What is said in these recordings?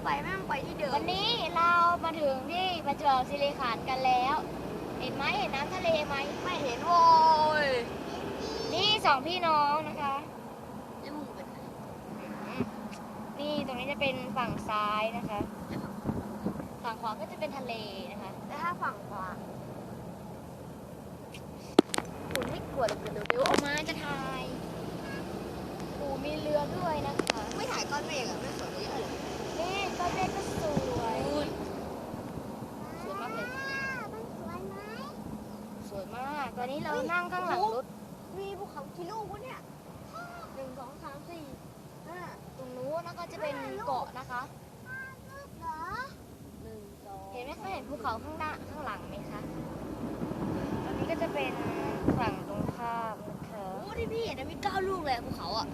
ไปแม่งไปที่เดิมวันนี้เรามาถึงที่ประจวบคีรีขันธ์กันแล้ว เห็นไหมเห็นน้ำทะเลไหมไม่เห็นโว้ยนี่สองพี่น้องนะคะแล้วมึงเป็นใครนี่ตรงนี้จะเป็นฝั่งซ้ายนะคะ ฝั่งขวาก็จะเป็นทะเลนะคะ แล้วถ้าฝั่งขวา คุณไม่กลัวหรอกเดี๋ยวออกมาจะถ่ายปูมีเรือด้วยนะคะ ไม่ถ่ายก้อนเมฆอะไม่สวยเลย นี่ก้อนเมฆก็สวยสวยมากเลยสวยมากตอนนี้เรานั่งข้างหลังรถ มีภูเขากี่ลูกวะเนี่ย1 2 3 4 5 ตรงนู้นแล้วก็จะเป็นเกาะนะคะ 1 2 เห็นไหมคะเห็นภูเขาข้างหน้าข้างหลังไหมคะตอนนี้ก็จะเป็นฝั่งตรงข้ามนะคะ โอ้ที่พี่เห็นนะมี9 ลูกเลยภูเขาอ่ะ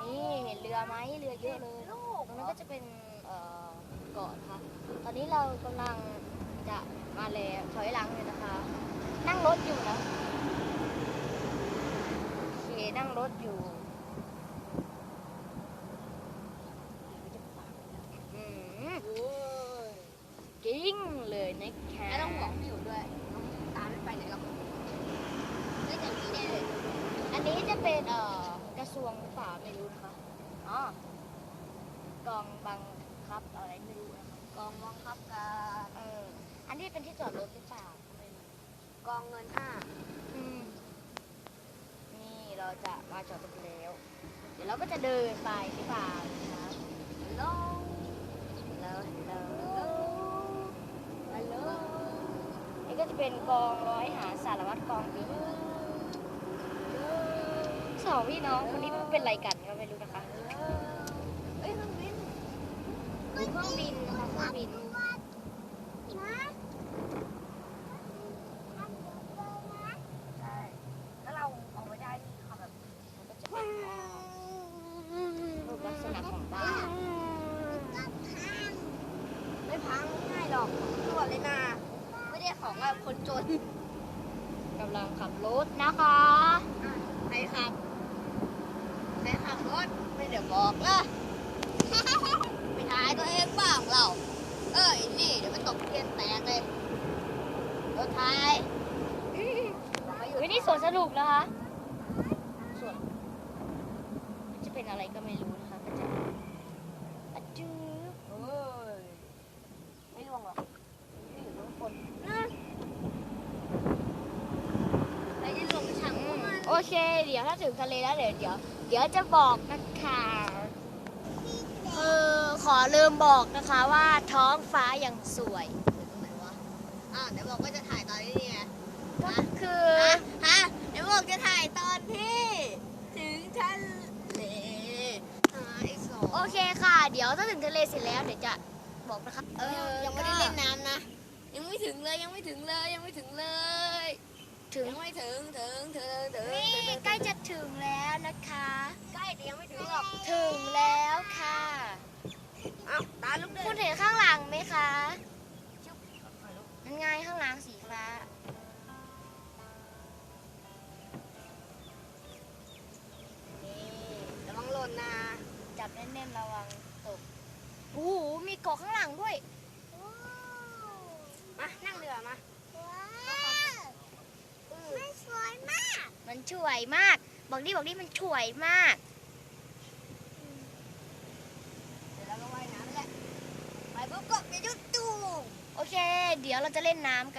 นี่เห็นเรือไหมเรือเยอะเลยตรงนั้นก็จะเป็นเกาะนะคะตอนนี้เรากำลังจะมาแล้วถอยหลังเลยนะคะ นั่งรถอยู่นะโอเคนั่งรถอยู่กิ้งเลยนะคะ ไม่ต้องห่วงพี่อยู่ด้วยน้องตามไม่ไปไหนหรอกไม่อย่างนี้แน่เลย อันนี้จะเป็นกระทรวงหรือเปล่าไม่รู้นะคะอ๋อกองบังคับอะไรไม่รู้นะคะ กองบังคับการ อันนี้เป็นที่จอดรถหรือเปล่าไม่รู้ กองเงินนี่เราจะมาจอดรถแล้ว เดี๋ยวเราก็จะเดินไปหรือเปล่านะครับ ลง แล้วฮัลโหล นี่ก็จะเป็นกองร้อยหาสารวัตรกองบินสองพี่น้องคนนี้เป็นอะไรกันก็ไม่รู้นะคะ เอ้ยเครื่องบิน ดูเครื่องบินนะคะเครื่องบินใช่แล้วเราเอาไว้ได้นี่ค่ะแบบ มันก็จะเป็นรูปลักษณะของบ้าน ไม่พังง่ายหรอกตรวจเลยนะไม่ได้ของแบบคนจน กำลังขับรถนะคะ ใครขับรถไม่เดี๋ยวบอกละไปถ่ายตัวเองบ้างเรานี่เดี๋ยวมันตกเทียนแตกเลยรถถ่าย วินี่สวนสนุกนะคะสวนจะเป็นอะไรก็ไม่รู้นะคะก็จะอะจื้อ เฮ้ยไม่ล่วงหรอกไม่อยู่ทุกคนใครจะลงไปช่างมัน โอเค เดี๋ยวถ้าถึงทะเลแล้วเดี๋ยวจะบอกนะคะขอลืมบอกนะคะว่าท้องฟ้ายังสวย ตรงไหนวะเดี๋ยวบอกว่าจะถ่ายตอนนี้ไง ก็คือ เดี๋ยวบอกจะถ่ายตอนที่ถึงทะเลโอเคค่ะ เดี๋ยวถ้าถึงทะเลเสร็จแล้วเดี๋ยวจะบอกนะคะ ยังไม่ได้เล่นน้ำนะ ยังไม่ถึงเลย ยังไม่ถึงเลย ถึง ยังไม่ถึงนี่ใกล้จะถึงแล้วนะคะ ใกล้แต่ยังไม่ถึงหรอก ถึงแล้วค่ะ ตาลุกเดิ คุณ น เห็นข้างหลังไหมคะนั่นไงข้างหลังสีฟ้า นี่ระวังหล่นนะ จับแน่นๆระวังตกโอ้โหมีเกาะข้างหลังด้วย มานั่งเรือมา มันสวยมาก มันช่วยมาก บอกดิมันช่วยมาก เดี๋ยวเราก็ว่ายน้ำแหละ ไปปุ๊บก็อย่าหยุดตู้ โอเค เดี๋ยวเราจะเล่นน้ำกัน